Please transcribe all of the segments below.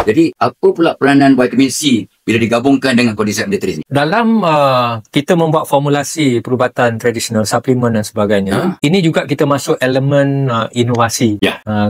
Jadi apa pula peranan vitamin C bila digabungkan dengan Cordyceps militaris ni? Dalam kita membuat formulasi perubatan tradisional, suplemen dan sebagainya, ini juga kita masuk elemen inovasi,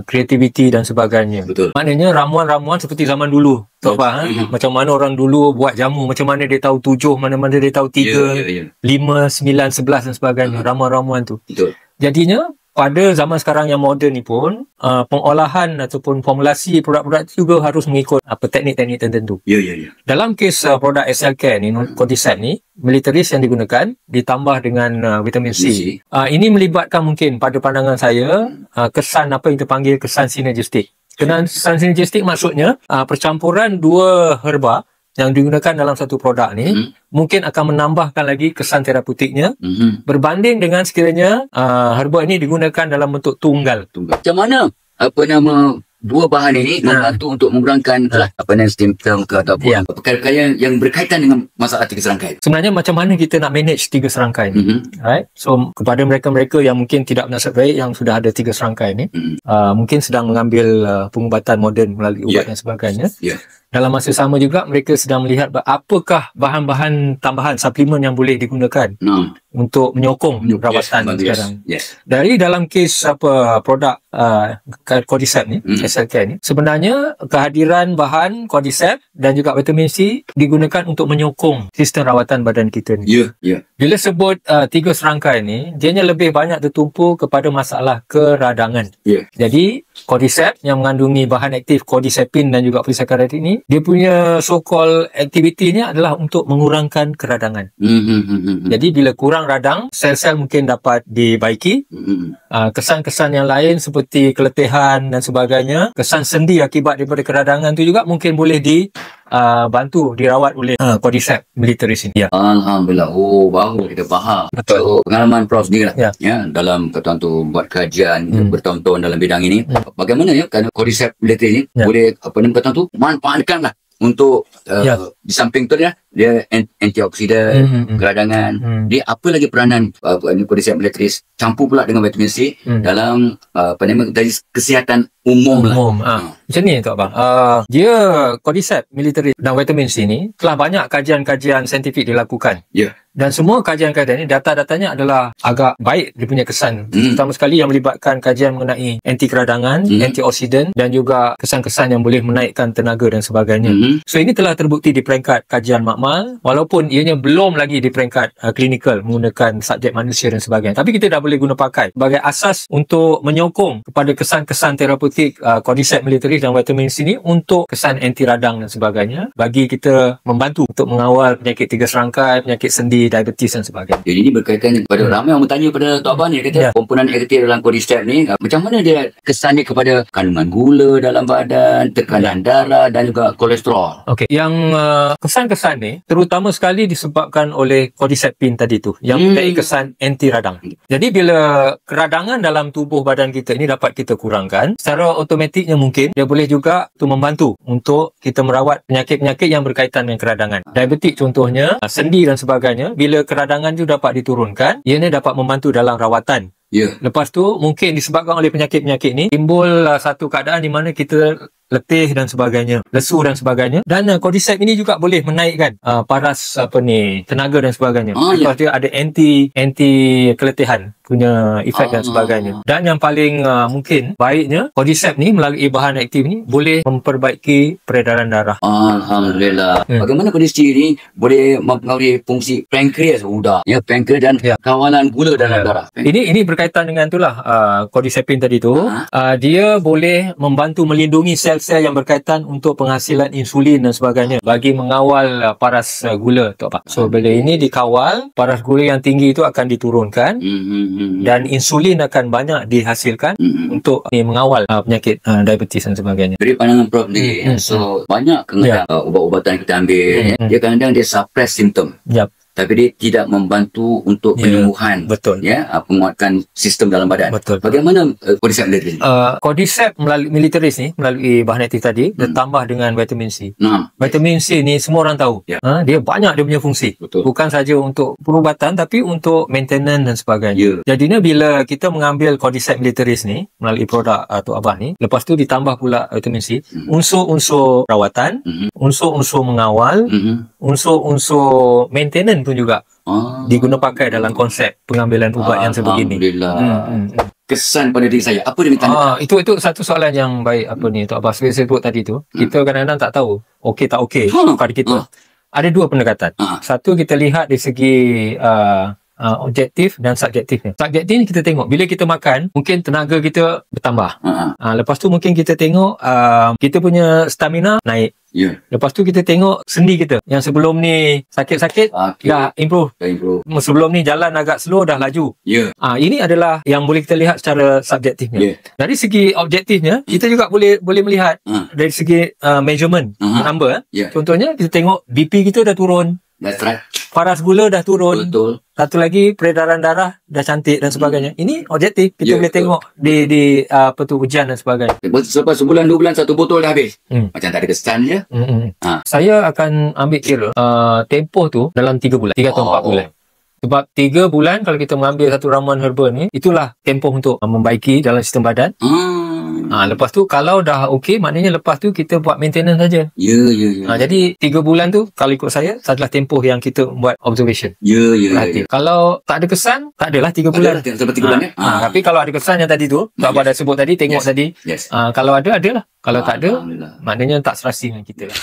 kreativiti dan sebagainya. Betul. Maknanya ramuan-ramuan seperti zaman dulu, Tok Bah, macam mana orang dulu buat jamu, macam mana dia tahu 7, mana-mana dia tahu 3, 5, 9, 11 dan sebagainya, ramuan-ramuan tu. Betul. Jadinya pada zaman sekarang yang moden ni pun, pengolahan ataupun formulasi produk-produk itu juga harus mengikut teknik-teknik tertentu. Ya. Dalam kes produk SL Care ni, Cordyceps ni, militaris yang digunakan ditambah dengan vitamin C. Ini melibatkan mungkin pada pandangan saya kesan apa yang terpanggil kesan sinergistik. Kesan sinergistik maksudnya percampuran dua herba yang digunakan dalam satu produk ni mungkin akan menambahkan lagi kesan terapeutiknya berbanding dengan sekiranya herba ini digunakan dalam bentuk tunggal. Macam mana dua bahan ini membantu untuk mengurangkan simptom ke ataupun perkara-perkara yang berkaitan dengan masalah tiga serangkai? Sebenarnya macam mana kita nak manage tiga serangkai ni? Right? So kepada mereka-mereka yang mungkin tidak bernasib baik yang sudah ada tiga serangkai ni, mungkin sedang mengambil pengubatan moden melalui ubat dan sebagainya. Dalam masa sama juga mereka sedang melihat apakah bahan-bahan tambahan suplemen yang boleh digunakan untuk menyokong rawatan sekarang. Dari dalam kes produk Cordyceps ni, SL Care ni, sebenarnya kehadiran bahan Cordyceps dan juga vitamin C digunakan untuk menyokong sistem rawatan badan kita ni. Bila sebut tiga serangkai ni, dianya lebih banyak tertumpu kepada masalah keradangan. Jadi Cordyceps yang mengandungi bahan aktif cordycepin dan juga polisaccharid ini, dia punya so-called aktivitinya adalah untuk mengurangkan keradangan. Jadi bila kurang radang, sel-sel mungkin dapat dibaiki. Kesan-kesan yang lain seperti keletihan dan sebagainya, kesan sendi akibat daripada keradangan tu juga mungkin boleh bantu dirawat oleh Cordyceps militaris ini. Alhamdulillah. Baru kita faham. Betul. So, pengalaman Prof sendiri lah. Dalam kata tu buat kajian bertahun-tahun dalam bidang ini. Bagaimana kerana Cordyceps militaris ini boleh kata tu manfaatkan lah untuk di samping tu dia antioksidan, keradangan. Dia apa lagi peranan Cordyceps militaris campur pula dengan vitamin C dalam dari kesihatan umum lah. Macam ni Tok Bang. Dia Cordyceps militaris dan vitamin C ni telah banyak kajian-kajian saintifik dilakukan. Dan semua kajian-kajian ini data-datanya adalah agak baik dia punya kesan. Terutama sekali yang melibatkan kajian mengenai anti keradangan, antioksidan dan juga kesan-kesan yang boleh menaikkan tenaga dan sebagainya. So ini telah terbukti di peringkat kajian makmal walaupun ianya belum lagi di peringkat klinikal menggunakan subjek manusia dan sebagainya. Tapi kita dah boleh guna pakai sebagai asas untuk menyokong kepada kesan-kesan terapeutik Cordyceps militaris dan vitamin C ini untuk kesan anti radang dan sebagainya bagi kita membantu untuk mengawal penyakit tiga serangkai, penyakit sendi, diabetes dan sebagainya. Jadi ini berkaitan kepada ramai orang bertanya pada Tok Abang ni kata komponen aktif dalam Cordyceps ni macam mana dia kesan dia kepada kandungan gula dalam badan, tekanan darah dan juga kolesterol. Yang kesan-kesan ni terutama sekali disebabkan oleh cordycepin tadi tu yang mempunyai kesan anti radang. Jadi bila keradangan dalam tubuh badan kita ini dapat kita kurangkan, secara automatiknya mungkin dia boleh juga tu membantu untuk kita merawat penyakit-penyakit yang berkaitan dengan keradangan. Diabetik contohnya, sendi dan sebagainya, bila keradangan itu dapat diturunkan, ianya dapat membantu dalam rawatan. Lepas tu mungkin disebabkan oleh penyakit-penyakit ni timbul satu keadaan di mana kita letih dan sebagainya, lesu dan sebagainya. Dan Cordyceps ini juga boleh menaikkan paras tenaga dan sebagainya. Lepas dia ada anti keletihan punya efek dan sebagainya. Dan yang paling mungkin baiknya Cordyceps ni melalui bahan aktif ni boleh memperbaiki peredaran darah. Alhamdulillah. Bagaimana Cordyceps ni boleh mempengaruhi fungsi pankreas pankreas dan kawalan gula dalam darah. Ini berkaitan dengan itulah cordycepin tadi tu. Dia boleh membantu melindungi sel-sel yang berkaitan untuk penghasilan insulin dan sebagainya bagi mengawal paras gula Tok Pak. So bila ini dikawal, paras gula yang tinggi itu akan diturunkan dan insulin akan banyak dihasilkan untuk mengawal penyakit diabetes dan sebagainya. Dari pandangan Prof ni, so banyak kadang-kadang ubat-ubatan kita ambil, dia kadang-kadang dia suppress simptom. tapi dia tidak membantu untuk penyembuhan. Betul. Ya, penguatkan sistem dalam badan. Betul. Bagaimana Cordyceps militaris? Cordyceps militaris ni melalui bahan aktif tadi ditambah dengan vitamin C. Vitamin C ni semua orang tahu. Dia banyak dia punya fungsi. Betul. Bukan saja untuk perubatan tapi untuk maintenance dan sebagainya. Jadinya bila kita mengambil Cordyceps militaris ni melalui produk Tok Abah ni, lepas tu ditambah pula vitamin C, unsur-unsur rawatan, unsur-unsur mengawal, unsur-unsur maintenance pun juga diguna pakai dalam konsep pengambilan ubat yang sebegini. Alhamdulillah. Kesan pada diri saya, apa dia minta? Itu satu soalan yang baik Tok Abah sebut tadi tu. Kita kadang-kadang tak tahu okey tak okey pada kita. Ada dua pendekatan. Satu, kita lihat dari segi objektif dan subjektifnya. Subjektif ni kita tengok bila kita makan, mungkin tenaga kita bertambah. Lepas tu mungkin kita tengok kita punya stamina naik. Lepas tu kita tengok sendi kita yang sebelum ni sakit-sakit dah improve. Sebelum ni jalan agak slow dah laju. Ini adalah yang boleh kita lihat secara subjektifnya. Dari segi objektifnya, kita juga boleh melihat dari segi measurement number. Contohnya kita tengok BP kita dah turun. That's right. Paras gula dah turun. Betul. Satu lagi peredaran darah dah cantik dan sebagainya. Ini objektif. Kita boleh tengok di ujian dan sebagainya. Selepas sebulan, 2 bulan, 1 botol dah habis. Macam tak ada kesan je. Saya akan ambil kira tempoh tu dalam 3 bulan. 3 atau 4 bulan. Sebab 3 bulan kalau kita mengambil satu ramuan herba ni, itulah tempoh untuk membaiki dalam sistem badan. Lepas tu kalau dah okey, maknanya lepas tu kita buat maintenance saja. Jadi 3 bulan tu kalau ikut saya adalah tempoh yang kita buat observation. Kalau tak ada kesan, tak adalah 3 bulan. Sampai 3 bulan. Tapi kalau ada kesan yang tadi tu, Tok Abah dah sebut tadi, tengok tadi. Kalau ada, adalah. Kalau tak ada, maknanya tak serasi dengan kita lah.